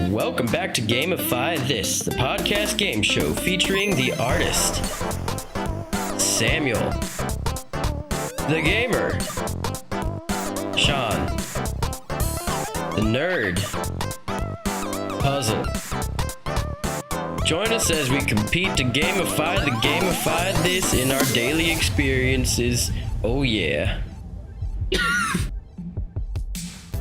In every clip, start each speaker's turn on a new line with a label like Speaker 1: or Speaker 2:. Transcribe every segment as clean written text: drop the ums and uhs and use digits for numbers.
Speaker 1: Welcome back to Gamify This, the podcast game show featuring the artist, Samuel, the gamer, Sean, the nerd, Puzzle. Join us as we compete to gamify this in our daily experiences. Oh yeah.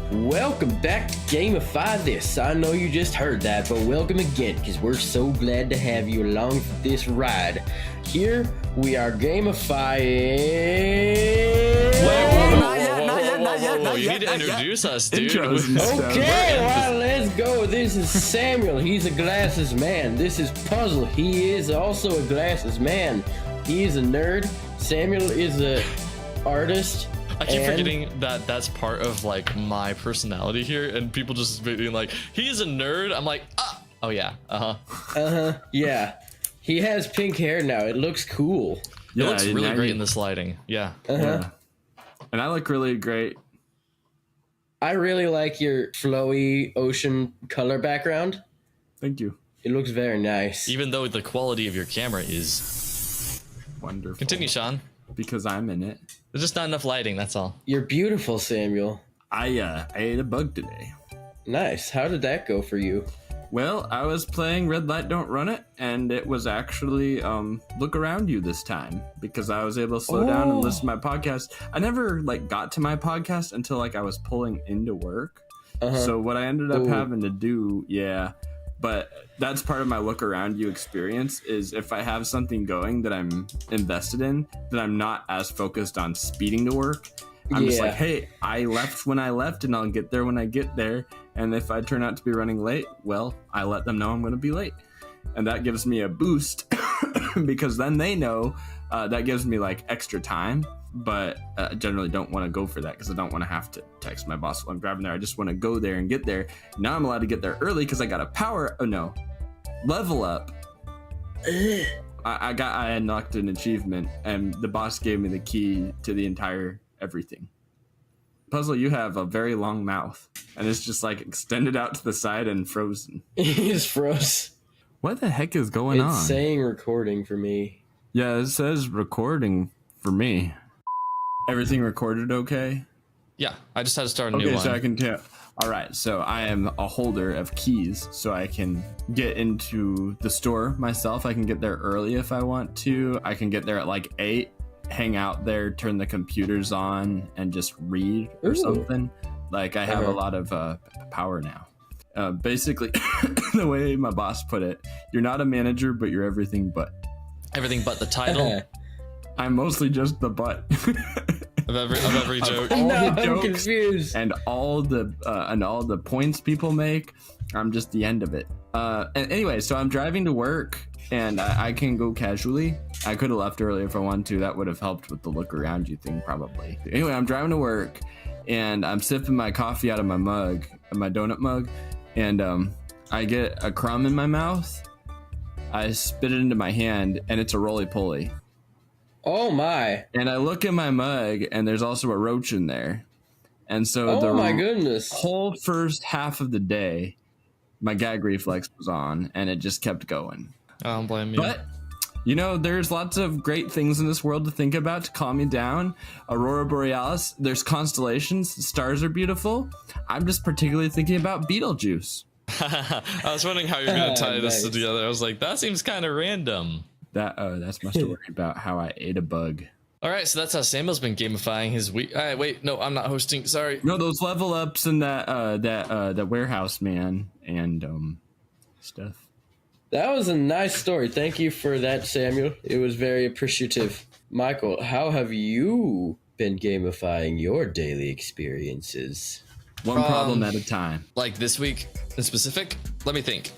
Speaker 1: Welcome back to Gamify This. I know you just heard that, but welcome again, because we're so glad to have you along for this ride. Here we are gamifying...
Speaker 2: Whoa, you need to introduce us, dude.
Speaker 1: Okay, well, let's go. This is Samuel. He's a glasses man. This is Puzzle. He is also a glasses man. He is a nerd. Samuel is a artist.
Speaker 2: I keep forgetting that that's part of like my personality here, and people just being like, he's a nerd. I'm like, oh yeah,
Speaker 1: yeah. He has pink hair now. It looks cool.
Speaker 2: It looks really great in this lighting. Yeah.
Speaker 3: Yeah. And I look really great.
Speaker 1: I really like your flowy ocean color background.
Speaker 3: Thank you.
Speaker 1: It looks very nice.
Speaker 2: Even though the quality of your camera is
Speaker 3: wonderful.
Speaker 2: Continue, Sean.
Speaker 3: Because I'm in it.
Speaker 2: There's just not enough lighting, that's all.
Speaker 1: You're beautiful, Samuel.
Speaker 3: I ate a bug today.
Speaker 1: Nice. How did that go for you?
Speaker 3: Well, I was playing Red Light Don't Run It, and it was actually Look Around You this time, because I was able to slow down and listen to my podcast. I never got to my podcast until I was pulling into work. So what I ended up having to do, but that's part of my Look Around You experience, is if I have something going that I'm invested in, that I'm not as focused on speeding to work. I'm just like, hey, I left when I left, and I'll get there when I get there. And if I turn out to be running late, well, I let them know I'm going to be late. And that gives me a boost because then they know that gives me extra time. But I generally don't want to go for that because I don't want to have to text my boss while I'm driving there. I just want to go there and get there. Now I'm allowed to get there early because I got a level up. I unlocked an achievement, and the boss gave me the key to the entire everything. Puzzle, you have a very long mouth, and it's just extended out to the side and frozen.
Speaker 1: He's froze.
Speaker 3: What the heck is going on?
Speaker 1: It's saying recording for me.
Speaker 3: Yeah, it says recording for me. Everything recorded okay?
Speaker 2: Yeah, I just had to start a new one.
Speaker 3: Okay, so I can tell. All right, so I am a holder of keys, so I can get into the store myself. I can get there early if I want to. I can get there at 8. Hang out there, turn the computers on, and just read or something. I have a lot of power now. Basically, the way my boss put it, you're not a manager, but you're everything but.
Speaker 2: Everything but the title?
Speaker 3: I'm mostly just the butt.
Speaker 2: of every joke.
Speaker 1: I'm confused.
Speaker 3: And all the points people make, I'm just the end of it. And anyway, so I'm driving to work, and I can go casually. I could have left early if I wanted to. That would have helped with the look around you thing, probably. Anyway, I'm driving to work, and I'm sipping my coffee out of my mug, my donut mug, and I get a crumb in my mouth. I spit it into my hand, and it's a roly-poly.
Speaker 1: Oh, my.
Speaker 3: And I look in my mug, and there's also a roach in there. And so
Speaker 1: my goodness.
Speaker 3: Whole first half of the day, my gag reflex was on, and it just kept going.
Speaker 2: I don't blame you.
Speaker 3: But, there's lots of great things in this world to think about to calm you down. Aurora Borealis, there's constellations, the stars are beautiful. I'm just particularly thinking about Beetlejuice.
Speaker 2: I was wondering how you're going to tie this together. I was like, that seems kind of random.
Speaker 3: That's my story about how I ate a bug.
Speaker 2: All right, so that's how Samuel's been gamifying his week. All right, wait, no, I'm not hosting. Sorry.
Speaker 3: No, those level ups and that warehouse man and stuff.
Speaker 1: That was a nice story. Thank you for that, Samuel. It was very appreciative. Michael, how have you been gamifying your daily experiences?
Speaker 3: One problem at a time.
Speaker 2: This week in specific, let me think.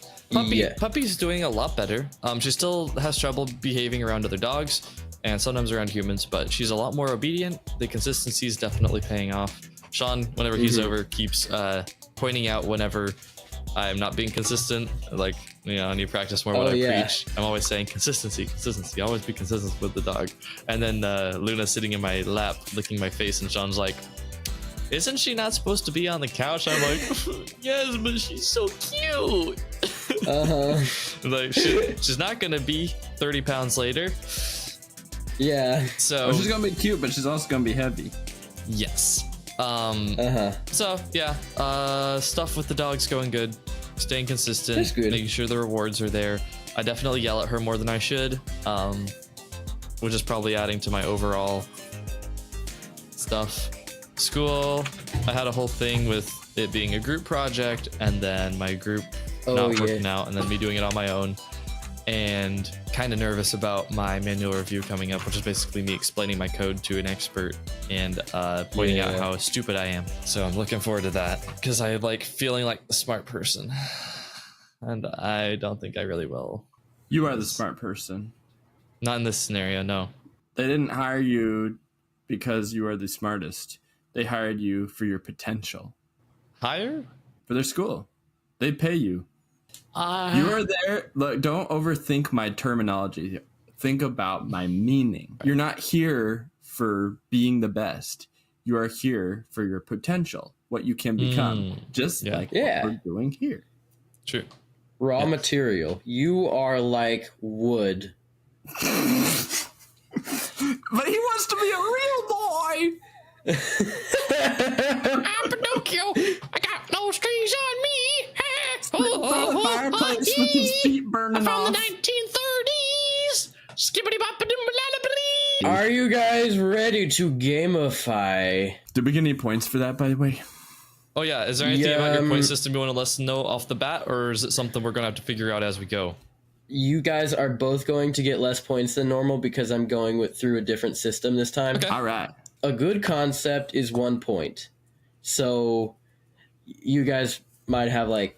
Speaker 2: Puppy's doing a lot better. She still has trouble behaving around other dogs and sometimes around humans, but she's a lot more obedient. The consistency is definitely paying off. Sean, whenever he's over, keeps pointing out whenever I'm not being consistent. I need to practice more what I preach. I'm always saying consistency. Always be consistent with the dog. And then Luna's sitting in my lap, licking my face, and Sean's like, isn't she not supposed to be on the couch? I'm like, yes, but she's so cute. Like she's not gonna be 30 pounds later.
Speaker 1: Yeah.
Speaker 2: So
Speaker 3: she's gonna be cute, but she's also gonna be heavy.
Speaker 2: Yes. So yeah, stuff with the dog's going good. Staying consistent.
Speaker 1: That's good.
Speaker 2: Making sure the rewards are there. I definitely yell at her more than I should, which is probably adding to my overall stuff. School, I had a whole thing with it being a group project, and then my group not working out, and then me doing it on my own. And kind of nervous about my manual review coming up, which is basically me explaining my code to an expert and pointing out how stupid I am. So I'm looking forward to that because I like feeling like the smart person, and I don't think I really will.
Speaker 3: You are the smart person.
Speaker 2: Not in this scenario, no.
Speaker 3: They didn't hire you because you are the smartest. They hired you for your potential.
Speaker 2: Hire?
Speaker 3: For their school. They pay you. You are there. Look, don't overthink my terminology. Think about my meaning. You're not here for being the best. You are here for your potential, what you can become, just like what we're doing here.
Speaker 2: True.
Speaker 1: Raw material. You are like wood.
Speaker 3: But he wants to be a real boy.
Speaker 2: I'm Pinocchio. I got no strings on me.
Speaker 3: By the fireplace with his feet burning off.
Speaker 2: From the 1930s. Skibbity-bop-a-dum-ba-la-la-blee.
Speaker 1: Are you guys ready to gamify?
Speaker 3: Did we get any points for that, by the way?
Speaker 2: Oh yeah, is there anything about your point system you want to let us know off the bat, or is it something we're going to have to figure out as we go?
Speaker 1: You guys are both going to get less points than normal because I'm going through a different system this time.
Speaker 2: Okay.
Speaker 3: All right.
Speaker 1: A good concept is 1 point. So you guys might have like,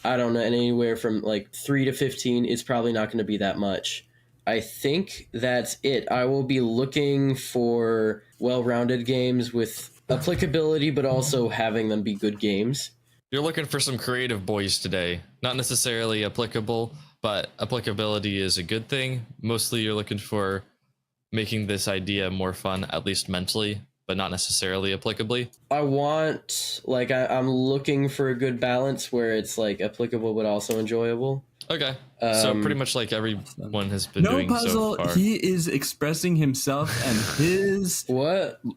Speaker 1: I don't know, anywhere from like 3 to 15. It's probably not going to be that much. I think that's it. I will be looking for well-rounded games with applicability, but also having them be good games.
Speaker 2: You're looking for some creative boys today. Not necessarily applicable, but applicability is a good thing. Mostly you're looking for making this idea more fun, at least mentally, but not necessarily applicably.
Speaker 1: I want, like, I'm looking for a good balance where it's like applicable but also enjoyable.
Speaker 2: Okay. So pretty much like everyone has been doing
Speaker 3: puzzle,
Speaker 2: so far.
Speaker 3: He is expressing himself and his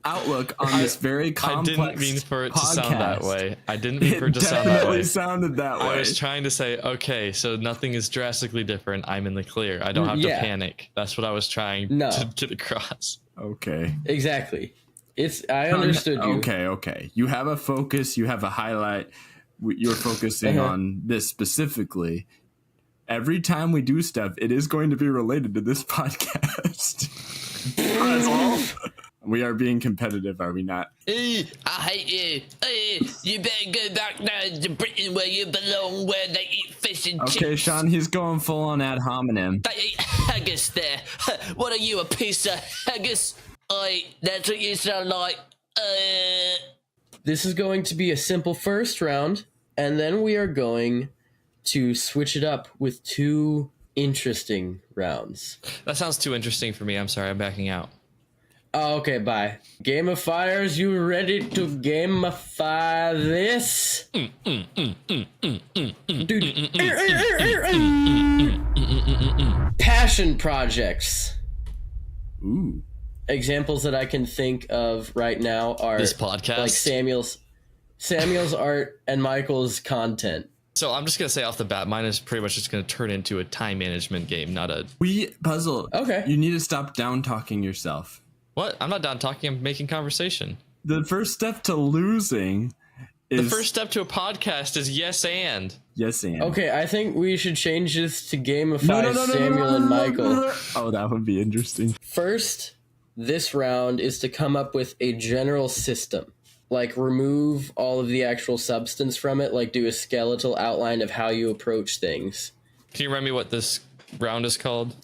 Speaker 3: outlook on this very complex
Speaker 2: I didn't mean for it to
Speaker 3: podcast.
Speaker 2: sound that way. I didn't mean for it to sound that way.
Speaker 3: It sounded that way.
Speaker 2: I was trying to say, okay, so nothing is drastically different. I'm in the clear. I don't have to panic. That's what I was trying to get across.
Speaker 3: Okay.
Speaker 1: Exactly. I understood you.
Speaker 3: Okay. You have a focus. You have a highlight. You're focusing on this specifically. Every time we do stuff, it is going to be related to this podcast. That's all. We are being competitive, are we not?
Speaker 4: I hate you. You better go back down to Britain where you belong, where they eat fish and chips.
Speaker 3: Okay, Sean, he's going full on ad hominem.
Speaker 4: They eat haggis there. What are you, a piece of haggis? That's what you sound like.
Speaker 1: This is going to be a simple first round, and then we are going to switch it up with 2 interesting rounds.
Speaker 2: That sounds too interesting for me. I'm sorry. I'm backing out.
Speaker 1: Oh, okay, bye. Gamifiers, you ready to gamify this? Dude. Passion projects.
Speaker 3: Ooh.
Speaker 1: Examples that I can think of right now are
Speaker 2: This podcast?
Speaker 1: like Samuel's art and Michael's content.
Speaker 2: So I'm just going to say off the bat, mine is pretty much just going to turn into a time management game, not a...
Speaker 3: Puzzle.
Speaker 1: Okay.
Speaker 3: You need to stop down-talking yourself.
Speaker 2: What? I'm not down talking. I'm making conversation.
Speaker 3: The first step to losing is...
Speaker 2: The first step to a podcast is yes and.
Speaker 3: Yes and.
Speaker 1: Okay, I think we should change this to gamify Samuel and Michael.
Speaker 3: Oh, that would be interesting.
Speaker 1: First, this round is to come up with a general system. Like, remove all of the actual substance from it, like do a skeletal outline of how you approach things.
Speaker 2: Can you remind me what this round is called?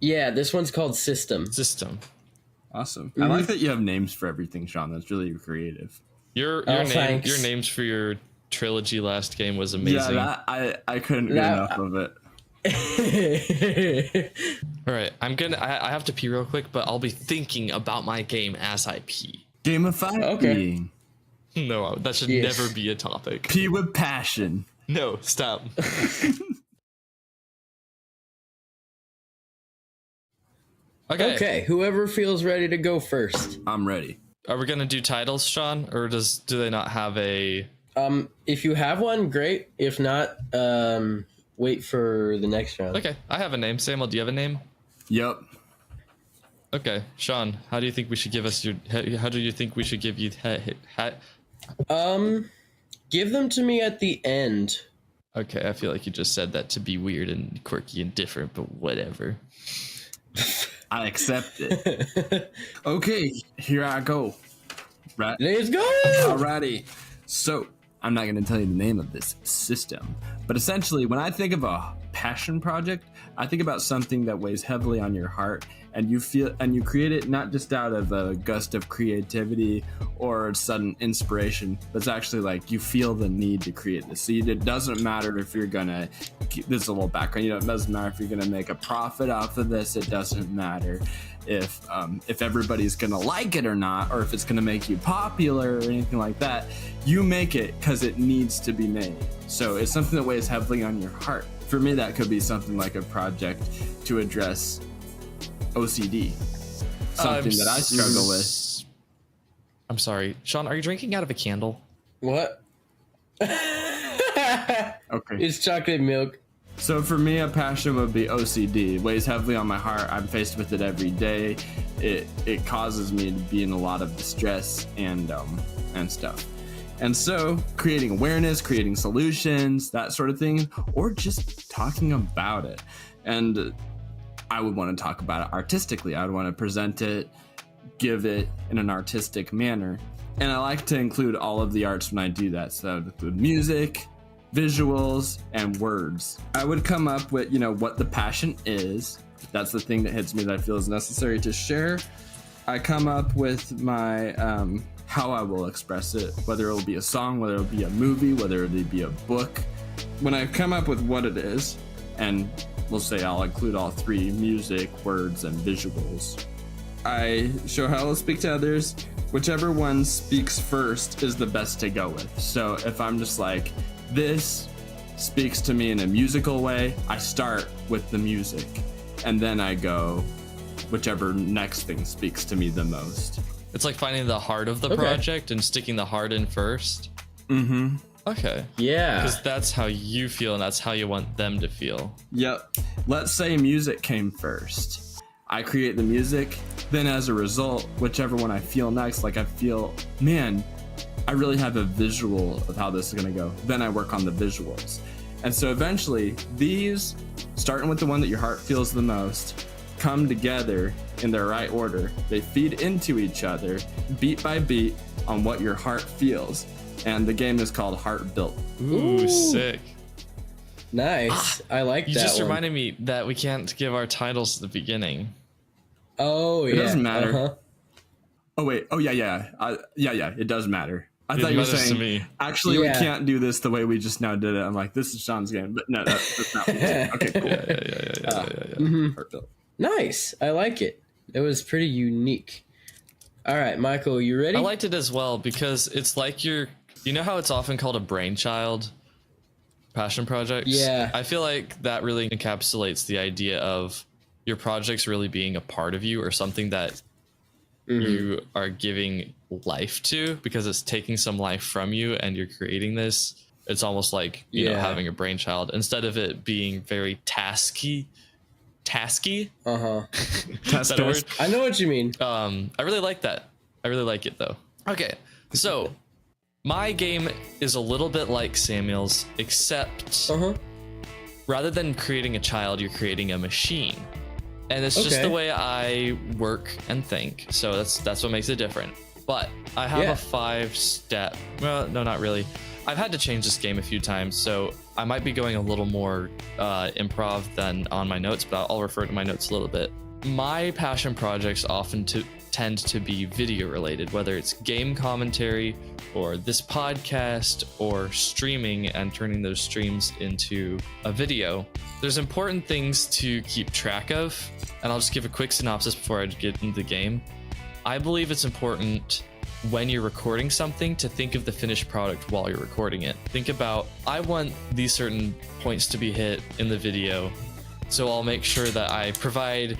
Speaker 1: Yeah, this one's called System.
Speaker 2: System.
Speaker 3: Awesome. I like that you have names for everything, Sean. That's really creative.
Speaker 2: Your names for your trilogy last game was amazing.
Speaker 3: Yeah, I couldn't get enough of it.
Speaker 2: All right, I have to pee real quick, but I'll be thinking about my game as I pee.
Speaker 3: Gamify
Speaker 1: Okay.
Speaker 3: being.
Speaker 2: No, that should
Speaker 1: Yes.
Speaker 2: never be a topic.
Speaker 3: P with passion.
Speaker 2: No, stop. Okay.
Speaker 1: Okay, whoever feels ready to go first.
Speaker 3: I'm ready.
Speaker 2: Are we gonna do titles, Sean, or do they not have a?
Speaker 1: If you have one, great. If not, wait for the next round.
Speaker 2: Okay, I have a name. Samuel, do you have a name?
Speaker 3: Yep.
Speaker 2: Okay, Sean, how do you think we should give us your? How do you think we should give you?
Speaker 1: Give them to me at the end.
Speaker 2: Okay, I feel like you just said that to be weird and quirky and different, but whatever.
Speaker 3: I accept it. Okay, here I go. Right.
Speaker 1: Let's go!
Speaker 3: Alrighty. So, I'm not going to tell you the name of this system, but essentially, when I think of a passion project, I think about something that weighs heavily on your heart, and you create it not just out of a gust of creativity or sudden inspiration, but it's actually like you feel the need to create this. So it doesn't matter if you're gonna. This is a little background. It doesn't matter if you're gonna make a profit off of this. It doesn't matter if everybody's gonna like it or not, or if it's gonna make you popular or anything like that. You make it because it needs to be made. So it's something that weighs heavily on your heart. For me, that could be something like a project to address OCD, something that I struggle with.
Speaker 2: I'm sorry, Sean. Are you drinking out of a candle?
Speaker 1: What?
Speaker 3: Okay.
Speaker 1: It's chocolate milk.
Speaker 3: So for me, a passion would be OCD. It weighs heavily on my heart. I'm faced with it every day. It causes me to be in a lot of distress and stuff. And so creating awareness, creating solutions, that sort of thing, or just talking about it. And I would want to talk about it artistically. I would want to present it, give it in an artistic manner. And I like to include all of the arts when I do that. So that would include music, visuals, and words. I would come up with, what the passion is. That's the thing that hits me that I feel is necessary to share. I come up with my how I will express it, whether it will be a song, whether it will be a movie, whether it will be a book. When I come up with what it is, and we'll say I'll include all three: music, words, and visuals. I show how I'll speak to others. Whichever one speaks first is the best to go with. So if I'm just like, this speaks to me in a musical way, I start with the music. And then I go, whichever next thing speaks to me the most.
Speaker 2: It's like finding the heart of the project and sticking the heart in first.
Speaker 3: Mm-hmm.
Speaker 2: Okay.
Speaker 1: Yeah.
Speaker 2: Because that's how you feel and that's how you want them to feel.
Speaker 3: Yep. Let's say music came first. I create the music, then as a result, whichever one I feel next, like I feel, man, I really have a visual of how this is gonna go. Then I work on the visuals. And so eventually, these, starting with the one that your heart feels the most, come together in their right order. They feed into each other, beat by beat, on what your heart feels. And the game is called Heart Built.
Speaker 2: Ooh, sick.
Speaker 1: Nice. I like
Speaker 2: You
Speaker 1: that
Speaker 2: just
Speaker 1: one.
Speaker 2: reminded me that we can't give our titles at the beginning.
Speaker 1: Oh, yeah.
Speaker 3: It doesn't matter.
Speaker 1: Uh-huh.
Speaker 3: Oh, wait. Oh, yeah. It does matter. I
Speaker 2: It
Speaker 3: thought you were
Speaker 2: matters to
Speaker 3: saying,
Speaker 2: me.
Speaker 3: actually,
Speaker 1: Yeah.
Speaker 3: we can't do this the way we just now did it. I'm like, this is Sean's game. But no, that's not what we're saying. Okay, cool.
Speaker 2: Yeah.
Speaker 3: Heart Built.
Speaker 1: Nice. I like it. It was pretty unique. All right, Michael, you ready?
Speaker 2: I liked it as well because it's like you know how it's often called a brainchild passion projects?
Speaker 1: Yeah.
Speaker 2: I feel like that really encapsulates the idea of your projects really being a part of you or something that you are giving life to because it's taking some life from you and you're creating this. It's almost like, you know, having a brainchild instead of it being very tasky.
Speaker 1: Uh-huh.
Speaker 2: Is that a word?
Speaker 1: I know what you mean.
Speaker 2: I really like that. I really like it though. Okay, so my game is a little bit like Samuel's, except rather than creating a child, you're creating a machine. And it's just the way I work and think. So that's what makes it different. But I have a 5-step. Well, no, not really. I've had to change this game a few times, so I might be going a little more improv than on my notes, but I'll refer to my notes a little bit. My passion projects often tend to be video related, whether it's game commentary or this podcast or streaming and turning those streams into a video. There's important things to keep track of, and I'll just give a quick synopsis before I get into the game. I believe it's important when you're recording something to think of the finished product while you're recording it. Think about, I want these certain points to be hit in the video, so I'll make sure that I provide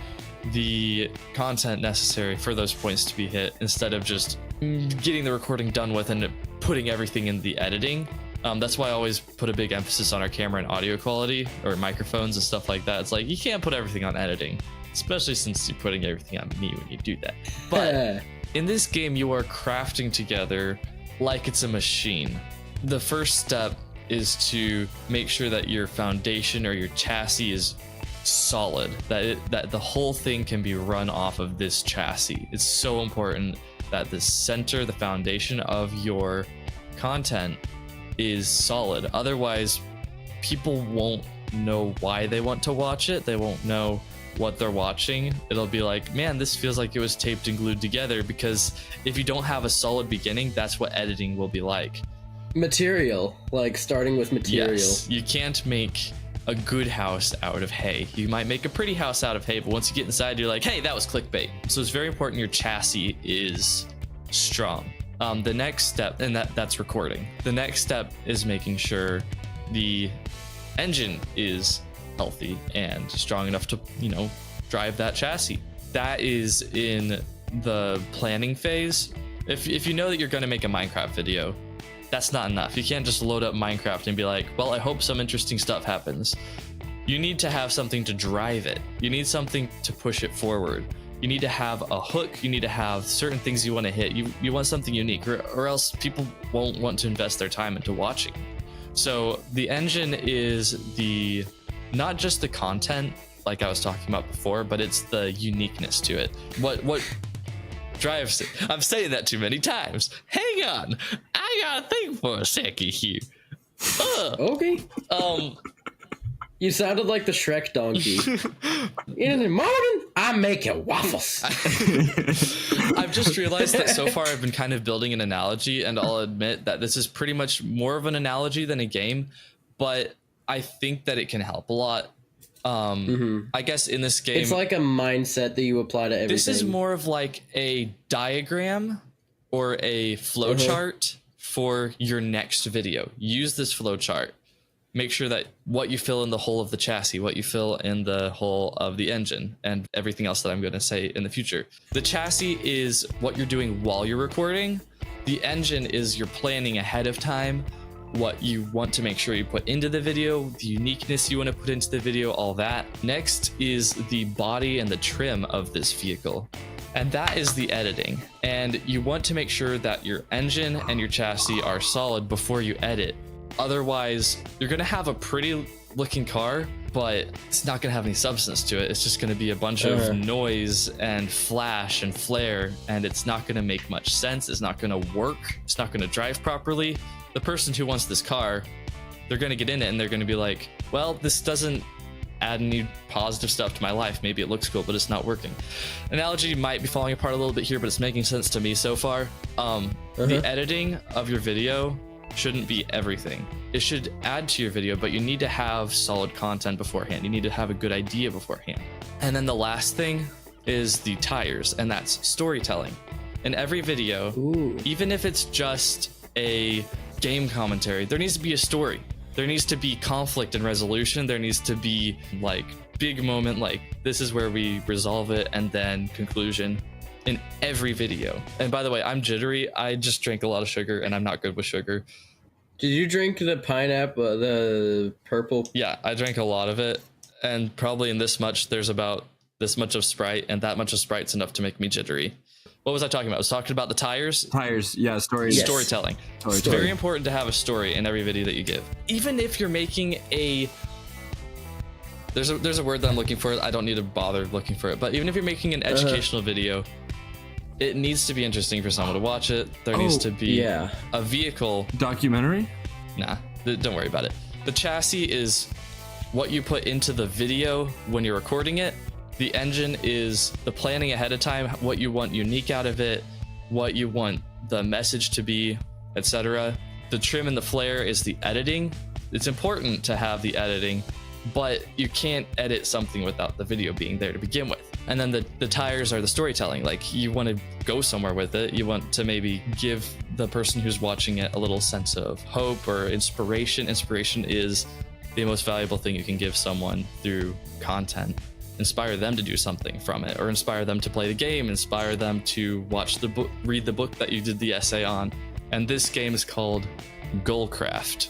Speaker 2: the content necessary for those points to be hit instead of just getting the recording done with and putting everything in the editing. That's why I always put a big emphasis on our camera and audio quality, or microphones and stuff like that. It's like, you can't put everything on editing, especially since you're putting everything on me when you do that. But in this game, you are crafting together like it's a machine. The first step is to make sure that your foundation or your chassis is solid, that the whole thing can be run off of this chassis. It's so important that the center, the foundation of your content is solid. Otherwise, people won't know why they want to watch it. They won't know what they're watching. It'll be like, man, this feels like it was taped and glued together, because if you don't have a solid beginning, that's what editing will be like.
Speaker 1: Material, like starting with material.
Speaker 2: Yes, you can't make a good house out of hay. You might make a pretty house out of hay, but once you get inside, you're like, hey, that was clickbait. So it's very important your chassis is strong. The next step, and that's recording. The next step is making sure the engine is healthy and strong enough to, drive that chassis. That is in the planning phase. If you know that you're going to make a Minecraft video, that's not enough. You can't just load up Minecraft and be like, well, I hope some interesting stuff happens. You need to have something to drive it. You need something to push it forward. You need to have a hook. You need to have certain things you want to hit. You want something unique, or else people won't want to invest their time into watching. So the engine is not just the content, like I was talking about before, but it's the uniqueness to it. What drives it? I'm saying that too many times. Hang on, I gotta think for a second here.
Speaker 1: Okay. You sounded like the Shrek donkey. In the morning, I'm making waffles.
Speaker 2: I've just realized that so far I've been kind of building an analogy, and I'll admit that this is pretty much more of an analogy than a game, but I think that it can help a lot. I guess in this game,
Speaker 1: it's like a mindset that you apply to everything.
Speaker 2: This is more of like a diagram or a flow chart for your next video. Use this flow chart. Make sure that what you fill in the hole of the chassis, what you fill in the hole of the engine, and everything else that I'm going to say in the future. The chassis is what you're doing while you're recording. The engine is your planning ahead of time, what you want to make sure you put into the video, the uniqueness you want to put into the video, all that. Next is the body and the trim of this vehicle. And that is the editing. And you want to make sure that your engine and your chassis are solid before you edit. Otherwise, you're going to have a pretty looking car, but it's not going to have any substance to it. It's just going to be a bunch of noise and flash and flare, and it's not going to make much sense. It's not going to work. It's not going to drive properly. The person who wants this car, they're going to get in it and they're going to be like, well, this doesn't add any positive stuff to my life. Maybe it looks cool, but it's not working. Analogy might be falling apart a little bit here, but it's making sense to me so far. The editing of your video shouldn't be everything. It should add to your video, but you need to have solid content beforehand. You need to have a good idea beforehand. And then the last thing is the tires, and that's storytelling. In every video, even if it's just a game commentary, there needs to be a story. There needs to be conflict and resolution. There needs to be like big moment, like this is where we resolve it, and then conclusion in every video. And by the way, I'm jittery. I just drank a lot of sugar and I'm not good with sugar.
Speaker 1: Did you drink the pineapple, the purple?
Speaker 2: Yeah, I drank a lot of it, and probably in this much, there's about this much of Sprite, and that much of Sprite's enough to make me jittery. What was I talking about? I was talking about the tires.
Speaker 3: Yeah, story.
Speaker 1: Yes.
Speaker 2: Storytelling. It's very important to have a story in every video that you give. Even if you're making a... There's a word that I'm looking for. I don't need to bother looking for it. But even if you're making an educational video, it needs to be interesting for someone to watch it. There needs to be a vehicle.
Speaker 3: Documentary?
Speaker 2: Nah, don't worry about it. The chassis is what you put into the video when you're recording it. The engine is the planning ahead of time, what you want unique out of it, what you want the message to be, etc. The trim and the flare is the editing. It's important to have the editing, but you can't edit something without the video being there to begin with. And then the tires are the storytelling. Like, you want to go somewhere with it. You want to maybe give the person who's watching it a little sense of hope or inspiration. Inspiration is the most valuable thing you can give someone through content. Inspire them to do something from it, or inspire them to play the game, inspire them to watch the book, read the book that you did the essay on. And this game is called Goalcraft.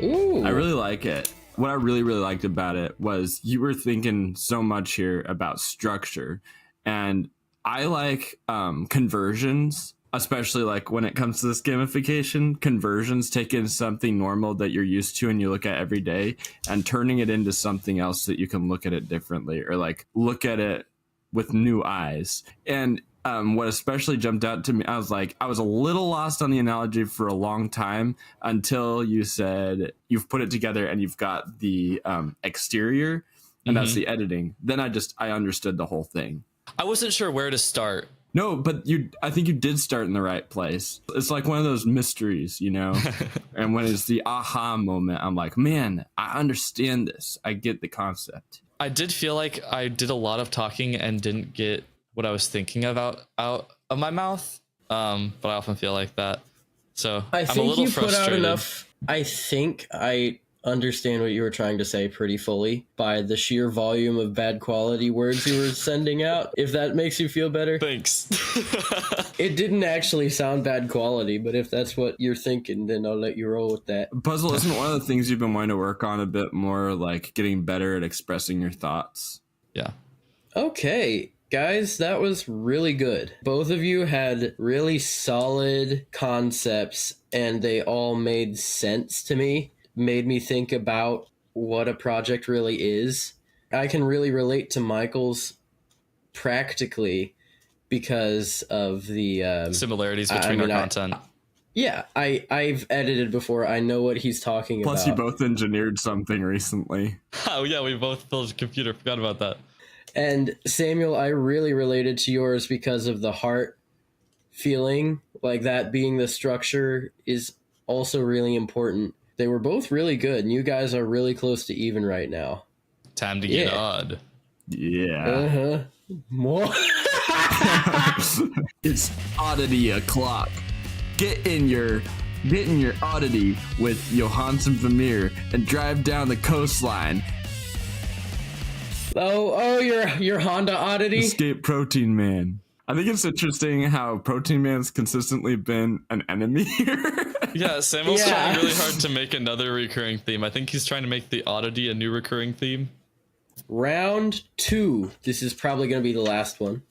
Speaker 1: Ooh.
Speaker 3: I really like it. What I really, really liked about it was you were thinking so much here about structure. And I like conversions, especially like when it comes to this gamification. Conversions, taking something normal that you're used to and you look at every day and turning it into something else that you can look at it differently, or like look at it with new eyes. And what especially jumped out to me, I was a little lost on the analogy for a long time until you said you've put it together and you've got the exterior, and that's the editing. Then I understood the whole thing.
Speaker 2: I wasn't sure where to start.
Speaker 3: No, but I think you did start in the right place. It's like one of those mysteries, you know? And when it's the aha moment, I'm like, man, I understand this. I get the concept.
Speaker 2: I did feel like I did a lot of talking and didn't get what I was thinking about out of my mouth. But I often feel like that. So
Speaker 1: I
Speaker 2: I'm
Speaker 1: think
Speaker 2: a little
Speaker 1: you
Speaker 2: frustrated.
Speaker 1: put out enough. I think I understand what you were trying to say pretty fully by the sheer volume of bad quality words you were sending out. If that makes you feel better.
Speaker 2: Thanks.
Speaker 1: It didn't actually sound bad quality, but if that's what you're thinking, then I'll let you roll with that.
Speaker 3: Puzzle isn't one of the things you've been wanting to work on a bit more, like getting better at expressing your thoughts.
Speaker 2: Yeah.
Speaker 1: Okay. Guys, that was really good. Both of you had really solid concepts, and they all made sense to me. Made me think about what a project really is. I can really relate to Michael's practically because of the
Speaker 2: similarities between our content.
Speaker 1: I've edited before. I know what he's talking
Speaker 3: Plus,
Speaker 1: about.
Speaker 3: you both engineered something recently.
Speaker 2: Oh, yeah, we both built a computer. Forgot about that.
Speaker 1: And Samuel, I really related to yours because of the heart feeling, like that being the structure is also really important. They were both really good, and you guys are really close to even right now.
Speaker 2: Time to get odd.
Speaker 3: Yeah.
Speaker 1: More.
Speaker 3: It's oddity o'clock. Get in your oddity with Johansson Vermeer and drive down the coastline.
Speaker 1: Oh, your Honda Oddity?
Speaker 3: Escape Protein Man. I think it's interesting how Protein Man's consistently been an enemy here.
Speaker 2: Yeah, Samuel's trying really hard to make another recurring theme. I think he's trying to make the oddity a new recurring theme.
Speaker 1: Round 2. This is probably going to be the last one.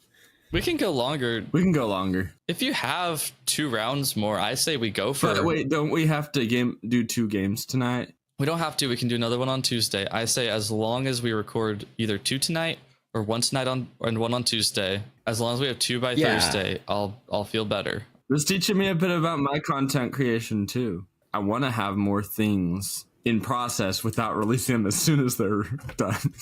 Speaker 2: We can go longer.
Speaker 3: We can go longer.
Speaker 2: If you have 2 rounds more, I say we go for...
Speaker 3: But wait, don't we have to do 2 games tonight?
Speaker 2: We don't have to. We can do another one on Tuesday. I say as long as we record either 2 tonight or 1 tonight and 1 on Tuesday, as long as we have 2 by Thursday, I'll feel better.
Speaker 3: This teaching me a bit about my content creation too. I want to have more things in process without releasing them as soon as they're done.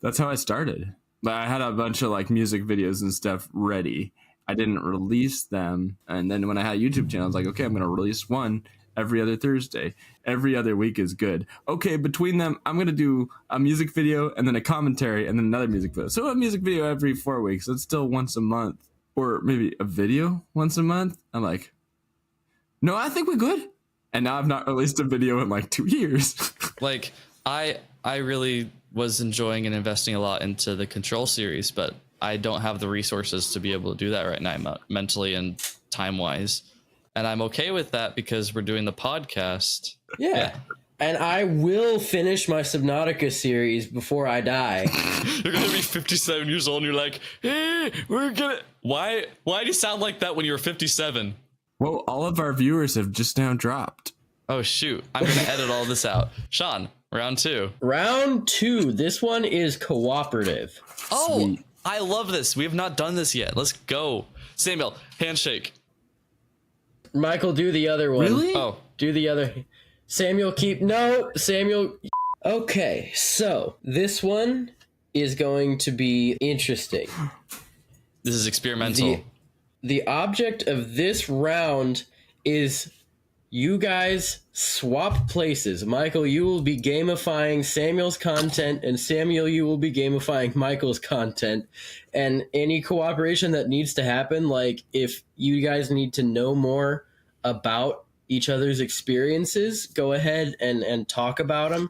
Speaker 3: That's how I started. But I had a bunch of like music videos and stuff ready. I didn't release them. And then when I had a YouTube channel, I was like, okay, I'm going to release one every other Thursday. Every other week is good. Okay, between them, I'm going to do a music video and then a commentary and then another music video. So a music video every 4 weeks. That's still once a month. Or maybe a video once a month. I'm like, no, I think we're good. And now I've not released a video in like 2 years.
Speaker 2: Like, I really was enjoying and investing a lot into the Control series, but I don't have the resources to be able to do that right now, mentally and time-wise. And I'm okay with that because we're doing the podcast.
Speaker 1: Yeah. And I will finish my Subnautica series before I die.
Speaker 2: You're going to be 57 years old and you're like, hey, we're going to... Why do you sound like that when you were 57?
Speaker 3: Well, all of our viewers have just now dropped.
Speaker 2: Oh, shoot. I'm going to edit all this out. Sean, round 2.
Speaker 1: Round 2. This one is cooperative.
Speaker 2: Oh,
Speaker 3: Sweet.
Speaker 2: I love this. We have not done this yet. Let's go. Samuel, handshake.
Speaker 1: Michael, do the other one.
Speaker 3: Really?
Speaker 2: Oh,
Speaker 1: Do the other. Samuel, Samuel. Okay, so this one is going to be interesting.
Speaker 2: this is experimental.
Speaker 1: The object of this round is you guys swap places. Michael, you will be gamifying Samuel's content, and Samuel, you will be gamifying Michael's content. And any cooperation that needs to happen, like if you guys need to know more about each other's experiences, go ahead and talk about them.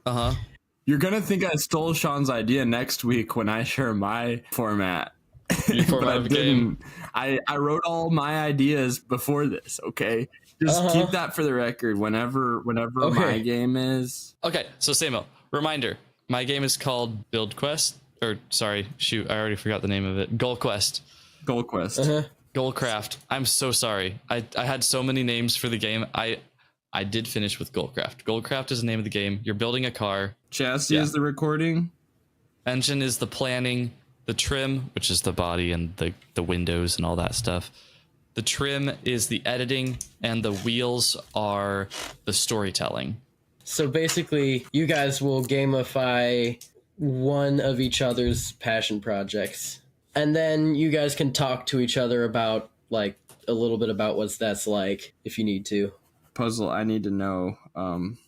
Speaker 3: You're gonna think I stole Sean's idea next week when I share my format.
Speaker 2: But I didn't.
Speaker 3: I wrote all my ideas before this. Okay, just keep that for the record. Whenever my game is.
Speaker 2: Okay, so Samuel, reminder: my game is called Build Quest, or sorry, shoot, I already forgot the name of it. Goal Quest.
Speaker 3: Goal Quest.
Speaker 2: Goalcraft. I'm so sorry. I had so many names for the game. I did finish with Goalcraft. Goalcraft is the name of the game. You're building a car.
Speaker 3: Chassis is the recording.
Speaker 2: Engine is the planning. The trim, which is the body and the windows and all that stuff. The trim is the editing, and the wheels are the storytelling.
Speaker 1: So basically, you guys will gamify one of each other's passion projects. And then you guys can talk to each other about, like, a little bit about what that's like, if you need to.
Speaker 3: Puzzle, I need to know,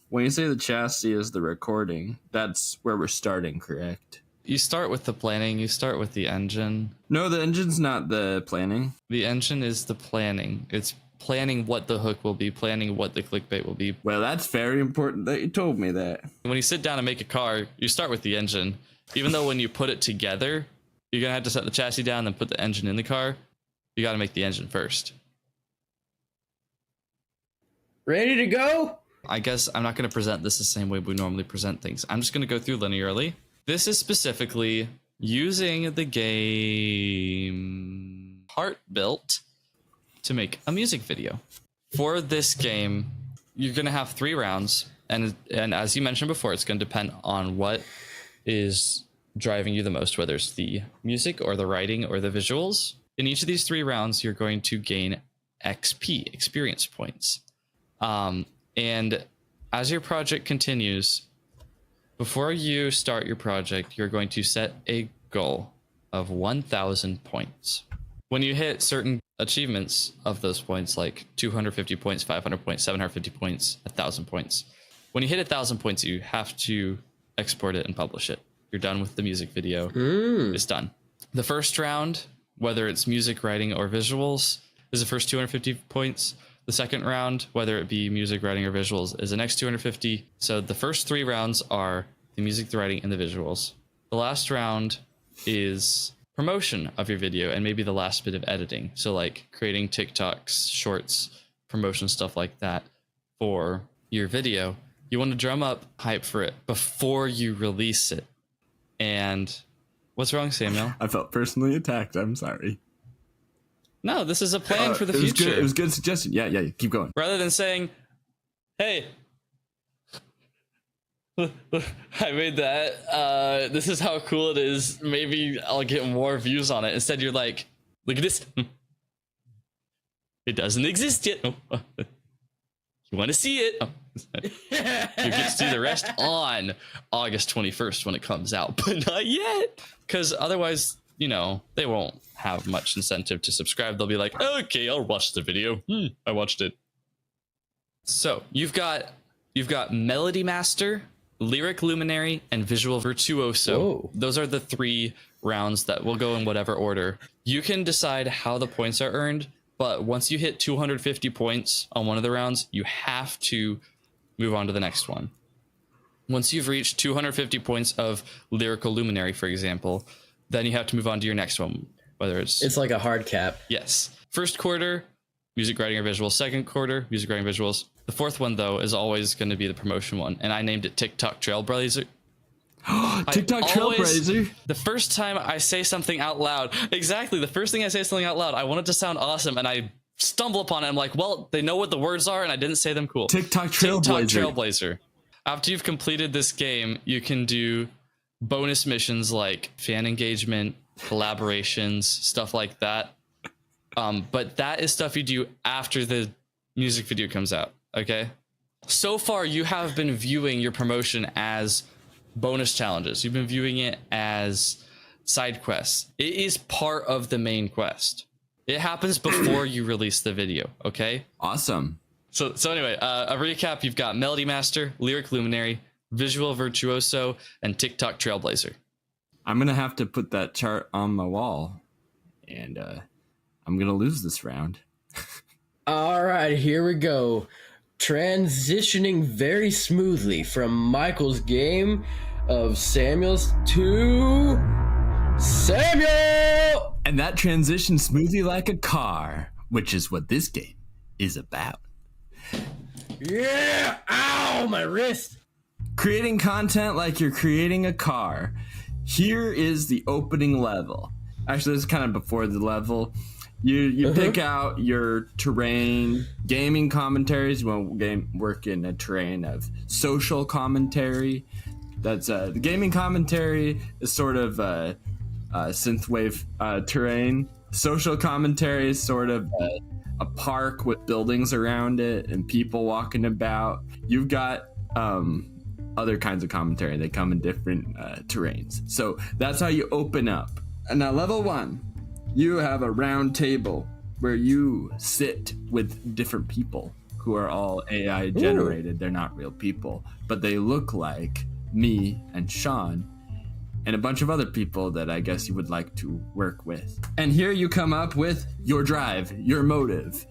Speaker 3: when you say the chassis is the recording, that's where we're starting, correct?
Speaker 2: You start with the planning. You start with the engine.
Speaker 3: No, the engine's not the planning.
Speaker 2: The engine is the planning. It's planning what the hook will be, planning what the clickbait will be.
Speaker 3: Well, that's very important that you told me that.
Speaker 2: When you sit down and make a car, you start with the engine. Even though when you put it together, you're going to have to set the chassis down and put the engine in the car. You got to make the engine first.
Speaker 1: Ready to go?
Speaker 2: I guess I'm not going to present this the same way we normally present things. I'm just going to go through linearly. This is specifically using the game Heart Built to make a music video. For this game, you're going to have 3 rounds. And as you mentioned before, it's going to depend on what is driving you the most, whether it's the music or the writing or the visuals. In each of these 3 rounds, you're going to gain XP, experience points. And as your project continues, before you start your project, you're going to set a goal of 1,000 points. When you hit certain achievements of those points, like 250 points, 500 points, 750 points, 1,000 points, when you hit 1,000 points, you have to export it and publish it. You're done with the music video. It's done. The first round, whether it's music, writing, or visuals, is the first 250 points. The second round, whether it be music, writing, or visuals, is the next 250. So the first 3 rounds are the music, the writing, and the visuals. The last round is promotion of your video and maybe the last bit of editing. So like creating TikToks, shorts, promotion, stuff like that for your video. You want to drum up hype for it before you release it. And what's wrong, Samuel?
Speaker 3: I felt personally attacked. I'm sorry.
Speaker 2: No, this is a plan for the future.
Speaker 3: Good. It was a good suggestion. Yeah, keep going.
Speaker 2: Rather than saying, hey, I made that. This is how cool it is. Maybe I'll get more views on it. Instead, you're like, look at this. It doesn't exist yet. You want to see it? You get to see the rest on August 21st when it comes out, but not yet. Because otherwise, you know, they won't have much incentive to subscribe. They'll be like, okay, I'll watch the video. I watched it. So you've got Melody Master, Lyric Luminary, and Visual Virtuoso. Whoa. Those are the 3 rounds that will go in whatever order. You can decide how the points are earned, but once you hit 250 points on one of the rounds, you have to move on to the next one. Once you've reached 250 points of Lyrical Luminary, for example, then you have to move on to your next one, whether it's
Speaker 1: like a hard cap.
Speaker 2: Yes. First quarter, music, writing, or visuals. Second quarter, music, writing, visuals. The fourth one, though, is always going to be the promotion one, and I named it TikTok Trailblazer.
Speaker 3: TikTok Trailblazer.
Speaker 2: The first time I say something out loud, exactly, the first thing I say something out loud, I want it to sound awesome, and I stumble upon it. I'm like, well, they know what the words are, and I didn't say them cool.
Speaker 3: TikTok Trailblazer.
Speaker 2: TikTok Trailblazer. After you've completed this game, you can do bonus missions like fan engagement, collaborations, stuff like that. But that is stuff you do after the music video comes out, okay? So far, you have been viewing your promotion as bonus challenges. You've been viewing it as side quests. It is part of the main quest. It happens before you release the video, okay?
Speaker 3: Awesome.
Speaker 2: So anyway, a recap: you've got Melody Master, Lyric Luminary, Visual Virtuoso, and TikTok Trailblazer.
Speaker 3: I'm gonna have to put that chart on my wall, and I'm gonna lose this round.
Speaker 1: All right, here we go. Transitioning very smoothly from Michael's game of Samuel's to Samuel!
Speaker 3: And that transitioned smoothly like a car, which is what this game is about.
Speaker 1: Yeah! Ow, my wrist!
Speaker 3: Creating content like you're creating a car. Here is the opening level. Actually, this is kind of before the level. You pick out your terrain, gaming commentaries. You want to work in a terrain of social commentary. That's the gaming commentary is sort of synthwave terrain. Social commentary is sort of a park with buildings around it and people walking about. You've got other kinds of commentary. They come in different terrains. So that's how you open up. And now level 1. You have a round table where you sit with different people who are all AI generated. Ooh. They're not real people, but they look like me and Sean and a bunch of other people that I guess you would like to work with. And here you come up with your drive, your motive,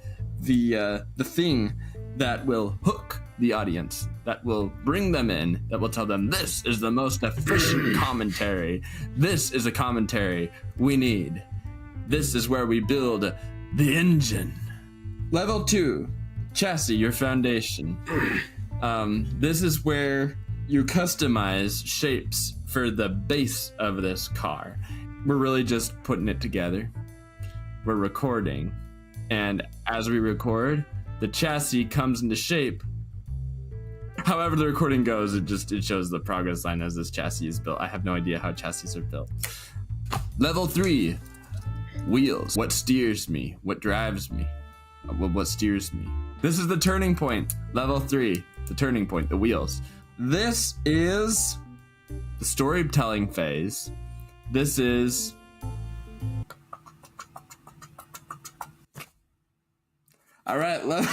Speaker 3: the thing that will hook the audience, that will bring them in, that will tell them this is the most efficient commentary. This is a commentary we need. This is where we build the engine. Level 2, chassis, your foundation. This is where you customize shapes for the base of this car. We're really just putting it together. We're recording. And as we record, the chassis comes into shape. However the recording goes, it shows the progress line as this chassis is built. I have no idea how chassis are built. Level 3. Wheels. What steers me? What drives me? What steers me? This is the turning point. Level 3. The turning point. The wheels. This is the storytelling phase. This is... Alright, level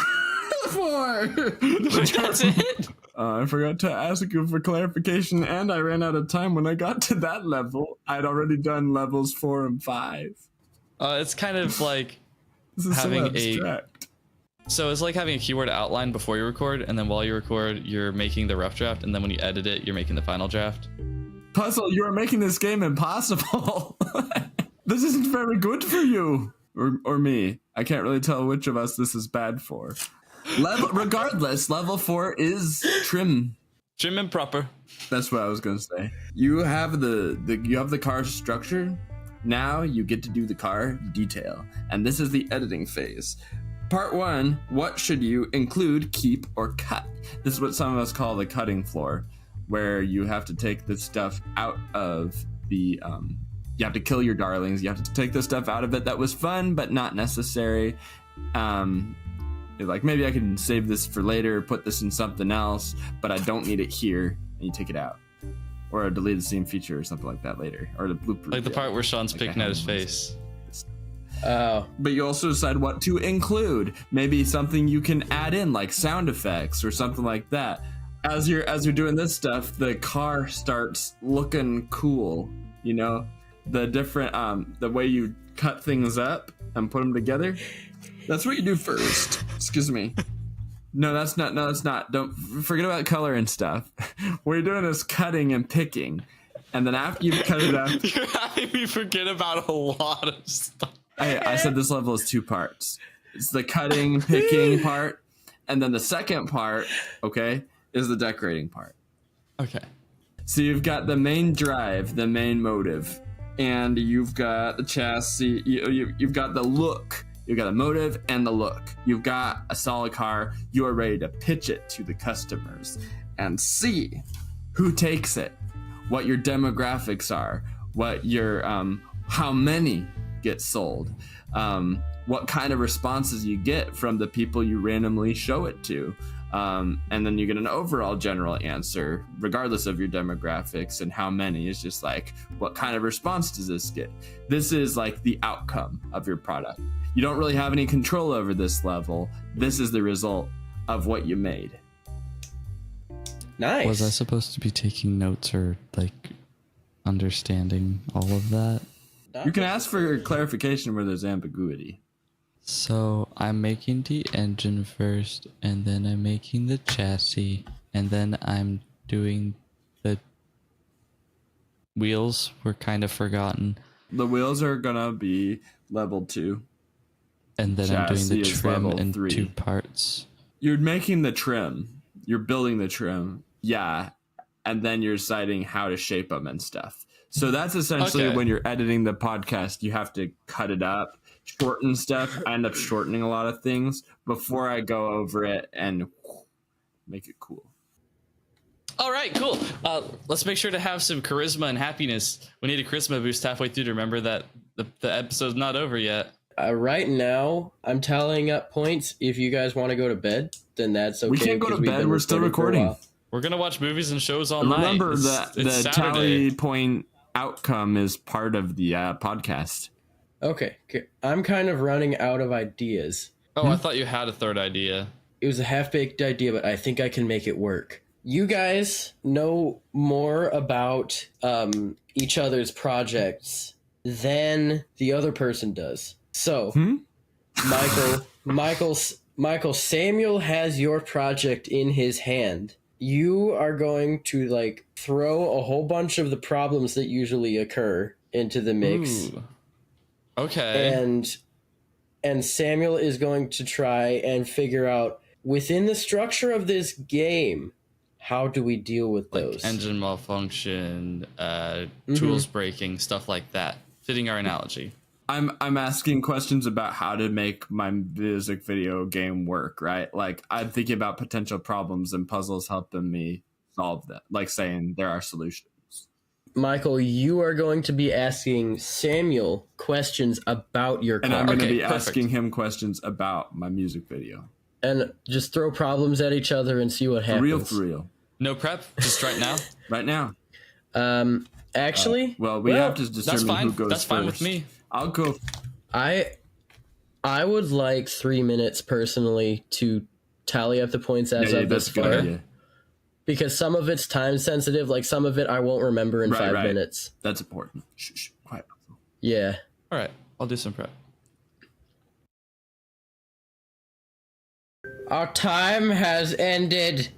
Speaker 3: 4.
Speaker 2: That's it?
Speaker 3: I forgot to ask you for clarification, and I ran out of time when I got to that level. I'd already done levels 4 and 5.
Speaker 2: It's kind of like
Speaker 3: this is
Speaker 2: having
Speaker 3: so abstract.
Speaker 2: So it's like having a keyword outline before you record, and then while you record, you're making the rough draft, and then when you edit it, you're making the final draft.
Speaker 3: Puzzle, you are making this game impossible. This isn't very good for you. Or me. I can't really tell which of us this is bad for. Regardless, level 4 is trim.
Speaker 2: Trim and proper.
Speaker 3: That's what I was gonna say. You have the car structure. Now you get to do the car detail, and this is the editing phase. Part 1, what should you include, keep, or cut? This is what some of us call the cutting floor, where you have to take the stuff out of the, you have to kill your darlings, you have to take the stuff out of it that was fun, but not necessary. Like, maybe I can save this for later, put this in something else, but I don't need it here, and you take it out. Or a deleted scene feature or something like that later. Or the blooper.
Speaker 2: Like the part where Sean's picking at his face.
Speaker 3: But you also decide what to include. Maybe something you can add in, like sound effects or something like that. As you're doing this stuff, the car starts looking cool. You know, the different the way you cut things up and put them together. That's what you do first. Excuse me. No, that's not. No, that's not. Don't forget about color and stuff. What you're doing is cutting and picking. And then after you've cut it up...
Speaker 2: You're having me forget about a lot of stuff.
Speaker 3: I said this level is 2 parts. It's the cutting, picking part. And then the second part, okay, is the decorating part.
Speaker 2: Okay.
Speaker 3: So you've got the main drive, the main motive. And you've got the chassis. You've got the look. You've got a motive and the look. You've got a solid car. You are ready to pitch it to the customers and see who takes it, what your demographics are, what your how many get sold, what kind of responses you get from the people you randomly show it to. And then you get an overall general answer, regardless of your demographics and how many. It's just like, what kind of response does this get? This is like the outcome of your product. You don't really have any control over this level. This is the result of what you made.
Speaker 1: Nice.
Speaker 5: Was I supposed to be taking notes or like understanding all of that?
Speaker 3: You can ask for clarification where there's ambiguity.
Speaker 5: So I'm making the engine first, and then I'm making the chassis, and then I'm doing the wheels. Were kind of forgotten.
Speaker 3: The wheels are gonna be level 2.
Speaker 5: And then I'm doing the
Speaker 3: Chassis is
Speaker 5: trim
Speaker 3: level
Speaker 5: in
Speaker 3: 3.
Speaker 5: 2 parts.
Speaker 3: You're making the trim. You're building the trim. Yeah. And then you're deciding how to shape them and stuff. So that's essentially
Speaker 2: Okay.
Speaker 3: when you're editing the podcast, you have to cut it up, shorten stuff. I end up shortening a lot of things before I go over it and make it cool.
Speaker 2: All right, cool. Let's make sure to have some charisma and happiness. We need a charisma boost halfway through to remember that the episode's not over yet.
Speaker 1: Right now, I'm tallying up points. If you guys want to go to bed, then that's okay.
Speaker 3: We can't go to
Speaker 1: 'cause we've
Speaker 3: bed.
Speaker 1: been
Speaker 3: We're still
Speaker 1: for a
Speaker 3: recording.
Speaker 1: while.
Speaker 2: We're gonna watch movies and shows all night.
Speaker 3: Remember,
Speaker 2: It's
Speaker 3: the
Speaker 2: Saturday.
Speaker 3: tally point outcome is part of the podcast.
Speaker 1: Okay, I'm kind of running out of ideas.
Speaker 2: Oh, I thought you had a third idea.
Speaker 1: It was a half-baked idea, but I think I can make it work. You guys know more about each other's projects than the other person does. So, Michael, Samuel has your project in his hand. You are going to like throw a whole bunch of the problems that usually occur into the mix.
Speaker 2: Ooh. Okay.
Speaker 1: And Samuel is going to try and figure out within the structure of this game, how do we deal with those?
Speaker 2: Like engine malfunction, tools breaking, stuff like that. Fitting our analogy.
Speaker 3: I'm asking questions about how to make my music video game work, right? Like I'm thinking about potential problems and puzzles helping me solve that. Like saying there are solutions.
Speaker 1: Michael, you are going to be asking Samuel questions about your car.
Speaker 3: And I'm going to
Speaker 2: Okay,
Speaker 3: be
Speaker 2: perfect.
Speaker 3: asking him questions about my music video.
Speaker 1: And just throw problems at each other and see what happens.
Speaker 3: For real.
Speaker 2: No prep, just right now.
Speaker 3: Right now.
Speaker 1: Actually,
Speaker 3: Well, we have to
Speaker 2: That's
Speaker 3: determine
Speaker 2: fine.
Speaker 3: who goes
Speaker 2: That's
Speaker 3: first.
Speaker 2: fine with me.
Speaker 3: I'll go.
Speaker 1: I would like 3 minutes personally to tally up the points as of
Speaker 3: that's
Speaker 1: this
Speaker 3: a good
Speaker 1: far.
Speaker 3: idea.
Speaker 1: Because some of it's time sensitive, like some of it I won't remember in 5
Speaker 3: Right.
Speaker 1: minutes.
Speaker 3: That's important. Shh, quiet.
Speaker 1: Yeah.
Speaker 2: All right, I'll do some prep.
Speaker 1: Our time has ended.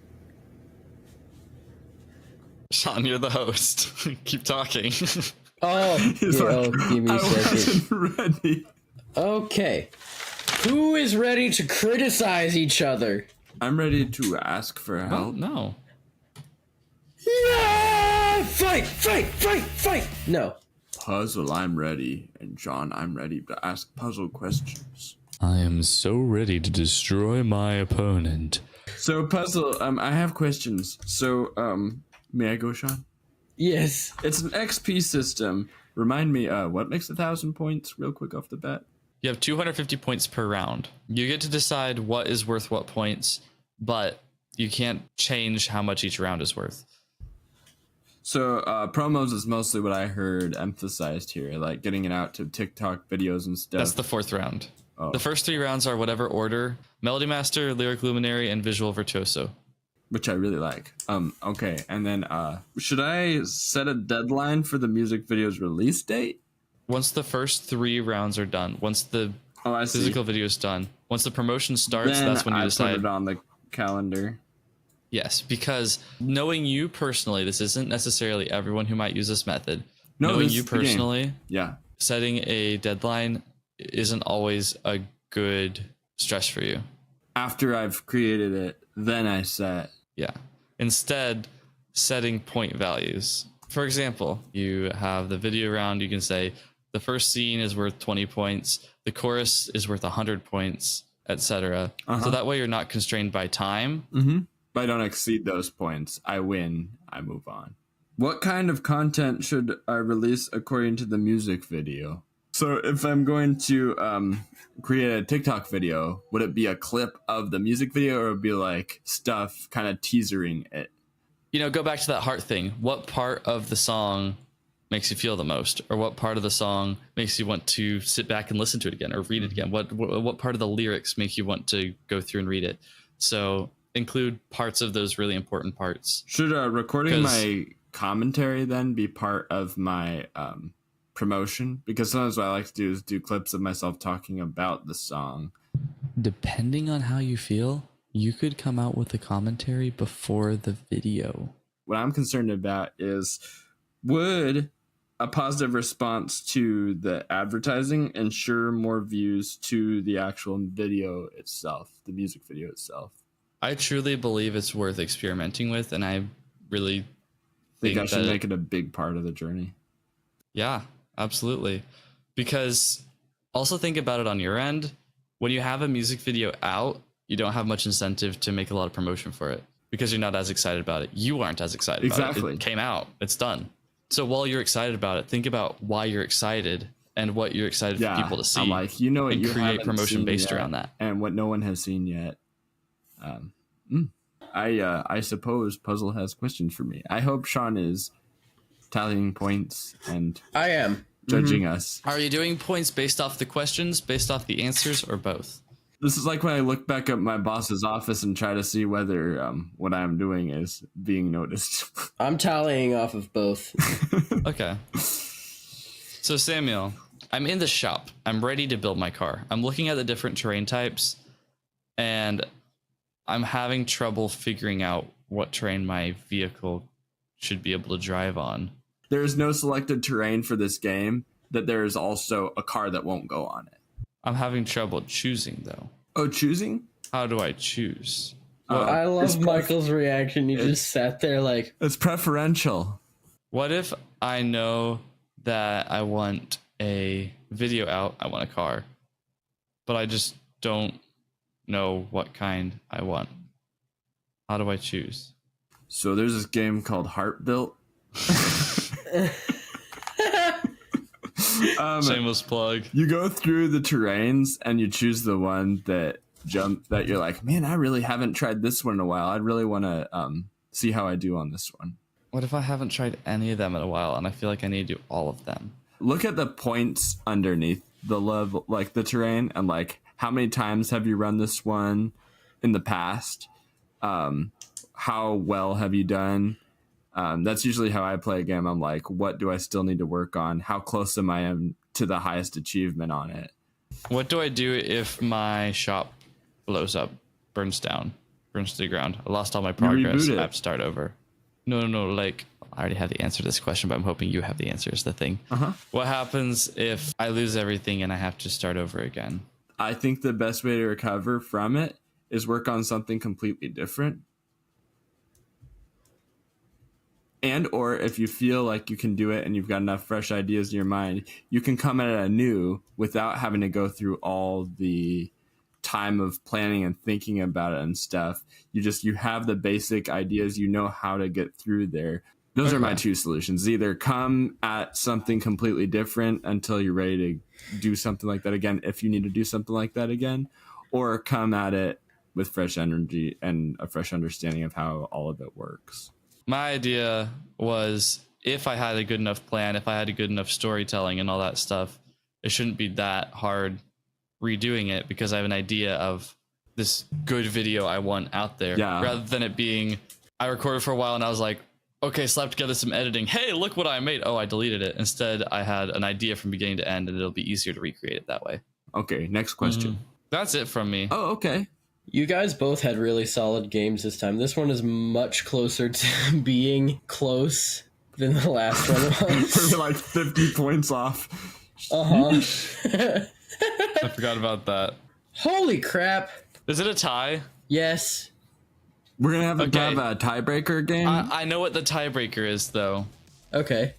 Speaker 2: Sean, you're the host. Keep talking.
Speaker 1: Oh,
Speaker 3: He's
Speaker 1: yeah,
Speaker 3: like,
Speaker 1: give me a
Speaker 3: I
Speaker 1: second.
Speaker 3: wasn't ready.
Speaker 1: Okay. Who is ready to criticize each other?
Speaker 3: I'm ready to ask for
Speaker 2: Oh,
Speaker 3: help.
Speaker 2: no.
Speaker 1: Yeah! Fight! No.
Speaker 3: Puzzle, I'm ready. And John, I'm ready to ask puzzle questions.
Speaker 5: I am so ready to destroy my opponent.
Speaker 3: So, Puzzle, I have questions. So, may I go, Sean?
Speaker 1: Yes.
Speaker 3: It's an XP system. Remind me, what makes 1,000 points real quick off the bat?
Speaker 2: You have 250 points per round. You get to decide what is worth what points, but you can't change how much each round is worth.
Speaker 3: So, promos is mostly what I heard emphasized here, like getting it out to TikTok videos and stuff.
Speaker 2: That's the 4th round.
Speaker 3: Oh.
Speaker 2: The first 3 rounds are whatever order: Melody Master, Lyric Luminary, and Visual Virtuoso.
Speaker 3: Which I really like. Okay, and then should I set a deadline for the music video's release date?
Speaker 2: Once the first 3 rounds are done, once the
Speaker 3: I see.
Speaker 2: physical video is done, once the promotion starts,
Speaker 3: Then
Speaker 2: that's when you
Speaker 3: I
Speaker 2: decide.
Speaker 3: put it on the calendar.
Speaker 2: Yes, because knowing you personally, this isn't necessarily everyone who might use this method.
Speaker 3: No,
Speaker 2: Knowing
Speaker 3: this
Speaker 2: you
Speaker 3: is the game.
Speaker 2: personally,
Speaker 3: Yeah.
Speaker 2: setting a deadline isn't always a good stress for you.
Speaker 3: After I've created it, then I set.
Speaker 2: Yeah. Instead, setting point values. For example, you have the video round, you can say the first scene is worth 20 points, the chorus is worth 100 points, etc. So that way you're not constrained by time.
Speaker 3: Mm-hmm. If I don't exceed those points, I win. I move on. What kind of content should I release according to the music video? So if I'm going to create a TikTok video, would it be a clip of the music video, or would it be like stuff kind of teasering it?
Speaker 2: You know, go back to that heart thing. What part of the song makes you feel the most, or what part of the song makes you want to sit back and listen to it again or read it again? What part of the lyrics make you want to go through and read it? So include parts of those really important parts.
Speaker 3: Should recording my commentary then be part of my promotion? Because sometimes what I like to do is do clips of myself talking about the song.
Speaker 5: Depending on how you feel, you could come out with a commentary before the video.
Speaker 3: What I'm concerned about is, would a positive response to the advertising ensure more views to the actual video itself, the music video itself?
Speaker 2: I truly believe it's worth experimenting with, and I really
Speaker 3: think I should make it a big part of the journey.
Speaker 2: Yeah, absolutely. Because also think about it on your end. When you have a music video out, you don't have much incentive to make a lot of promotion for it because you're not as excited about it. You aren't as excited about it. It came out. It's done. So while you're excited about it, think about why you're excited and what you're excited for people to see.
Speaker 3: I'm like, you know what,
Speaker 2: and
Speaker 3: you
Speaker 2: create promotion based
Speaker 3: yet,
Speaker 2: around that.
Speaker 3: And what no one has seen yet. I suppose Puzzle has questions for me. I hope Sean is tallying points and
Speaker 1: I am
Speaker 3: judging us.
Speaker 2: Are you doing points based off the questions, based off the answers, or both?
Speaker 3: This is like when I look back at my boss's office and try to see whether what I'm doing is being noticed.
Speaker 1: I'm tallying off of both.
Speaker 2: Okay. So Samuel, I'm in the shop. I'm ready to build my car. I'm looking at the different terrain types, and I'm having trouble figuring out what terrain my vehicle should be able to drive on.
Speaker 3: There is no selected terrain for this game, that there is also a car that won't go on it.
Speaker 2: I'm having trouble choosing, though.
Speaker 3: Oh, choosing?
Speaker 2: How do I choose?
Speaker 1: I love Michael's reaction. He just sat there like...
Speaker 3: It's preferential.
Speaker 2: What if I know that I want a video out, I want a car, but I just don't know what kind I want? How do I choose?
Speaker 3: So there's this game called Heart Built.
Speaker 2: Shameless plug.
Speaker 3: You go through the terrains and you choose the one that you're like, man, I really haven't tried this one in a while. I'd really want to see how I do on this one.
Speaker 2: What if I haven't tried any of them in a while and I feel like I need to do all of them?
Speaker 3: Look at the points underneath the level, like the terrain, and like how many times have you run this one in the past? How well have you done? That's usually how I play a game. I'm like, what do I still need to work on? How close am I to the highest achievement on it?
Speaker 2: What do I do if my shop blows up, burns down, burns to the ground? I lost all my progress. I have to start over. No. Like, I already have the answer to this question, but I'm hoping you have the answer is the thing. What happens if I lose everything and I have to start over again?
Speaker 3: I think the best way to recover from it is work on something completely different. And or if you feel like you can do it and you've got enough fresh ideas in your mind, you can come at it anew without having to go through all the time of planning and thinking about it and stuff. You have the basic ideas, you know how to get through there. Those are my two solutions. Either come at something completely different until you're ready to do something like that again, if you need to do something like that again, or come at it with fresh energy and a fresh understanding of how all of it works.
Speaker 2: My idea was, if I had a good enough plan, if I had a good enough storytelling and all that stuff, it shouldn't be that hard redoing it because I have an idea of this good video I want out there.
Speaker 3: Yeah.
Speaker 2: Rather than it being, I recorded for a while and I was like, okay, slap together some editing. Hey, look what I made. Oh, I deleted it. Instead, I had an idea from beginning to end and it'll be easier to recreate it that way.
Speaker 3: Okay, next question.
Speaker 2: That's it from me.
Speaker 3: Oh, okay.
Speaker 1: You guys both had really solid games this time. This one is much closer to being close than the last one was.
Speaker 3: We're like 50 points off.
Speaker 2: I forgot about that.
Speaker 1: Holy crap.
Speaker 2: Is it a tie?
Speaker 1: Yes.
Speaker 3: We're going to have a tiebreaker game?
Speaker 2: I know what the tiebreaker is, though.
Speaker 1: Okay.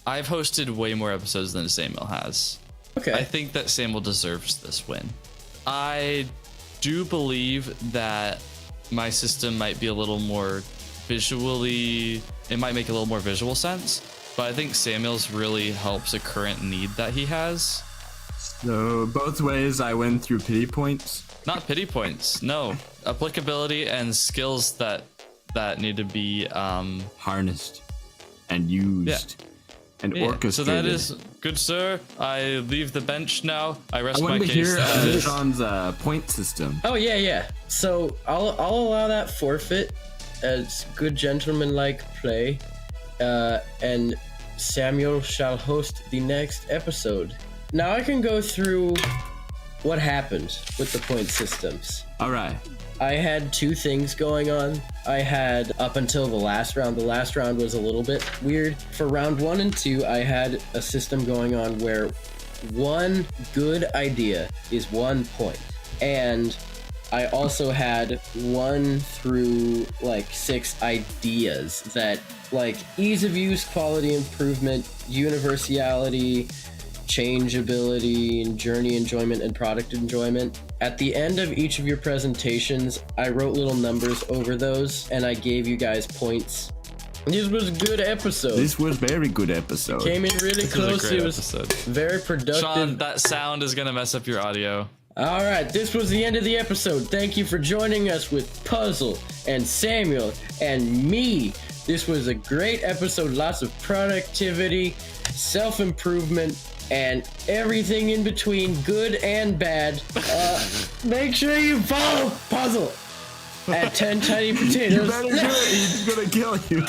Speaker 2: I've hosted way more episodes than Samuel has.
Speaker 1: Okay.
Speaker 2: I think that Samuel deserves this win. I do believe that my system might be a little more visually, it might make a little more visual sense, but I think Samuel's really helps a current need that he has.
Speaker 3: So both ways I win through pity points?
Speaker 2: Not pity points, no. Applicability and skills that need to be
Speaker 3: harnessed and used. and
Speaker 2: Yeah,
Speaker 3: orchestrated.
Speaker 2: so that is good, sir. I leave the bench now. I rest
Speaker 3: I
Speaker 2: my
Speaker 3: wanted to
Speaker 2: case.
Speaker 3: hear Sean's point system.
Speaker 1: Oh yeah. So I'll allow that forfeit as good gentleman-like play, and Samuel shall host the next episode. Now I can go through what happened with the point systems.
Speaker 3: All right.
Speaker 1: I had two things going on. I had up until the last round. The last round was a little bit weird. For round 1 and 2, I had a system going on where one good idea is 1 point. And I also had 1 through 6 ideas that ease of use, quality improvement, universality, changeability, and journey enjoyment and product enjoyment. At the end of each of your presentations, I wrote little numbers over those and I gave you guys points. This was a good episode.
Speaker 3: This was very good episode.
Speaker 1: Came in really close. It was
Speaker 2: episode.
Speaker 1: very productive.
Speaker 2: Sean, that sound is gonna mess up your audio.
Speaker 1: All right, this was the end of the episode. Thank you for joining us with Puzzle and Samuel and me. This was a great episode. Lots of productivity, self-improvement, and everything in between, good and bad. Make sure you follow Puzzle at 10 Tiny Potatoes.
Speaker 3: You better do it. He's gonna kill you.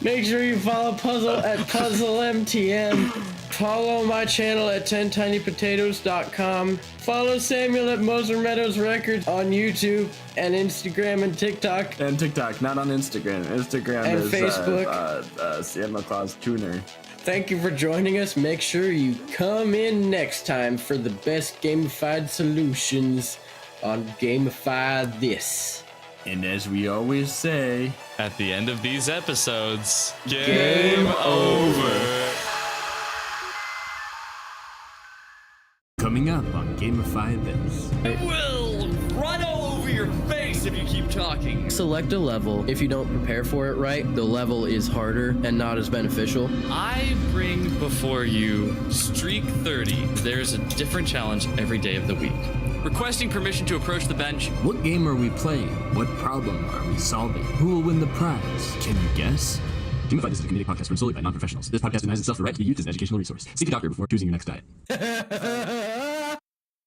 Speaker 1: Make sure you follow Puzzle at PuzzleMTM. Follow my channel at 10tinypotatoes.com. Follow Samuel at Moser Meadows Records on YouTube and Instagram and TikTok.
Speaker 3: And TikTok, not on Instagram. Instagram
Speaker 1: And
Speaker 3: is
Speaker 1: Facebook.
Speaker 3: Santa Claus Tuner.
Speaker 1: Thank you for joining us. Make sure you come in next time for the best gamified solutions on Gamify This.
Speaker 3: And as we always say,
Speaker 2: At the end of these episodes,
Speaker 1: Game over.
Speaker 3: coming up on Gamify This.
Speaker 2: will run all over your face if you keep talking.
Speaker 1: Select a level. If you don't prepare for it right, the level is harder and not as beneficial.
Speaker 2: I bring before you Streak 30. There's a different challenge every day of the week. Requesting permission to approach the bench.
Speaker 3: What game are we playing? What problem are we solving? Who will win the prize? Can you guess? Gamify This is a comedic podcast run solely by non-professionals. This podcast denies itself the right to be used as an educational resource. Seek a doctor before choosing your next diet.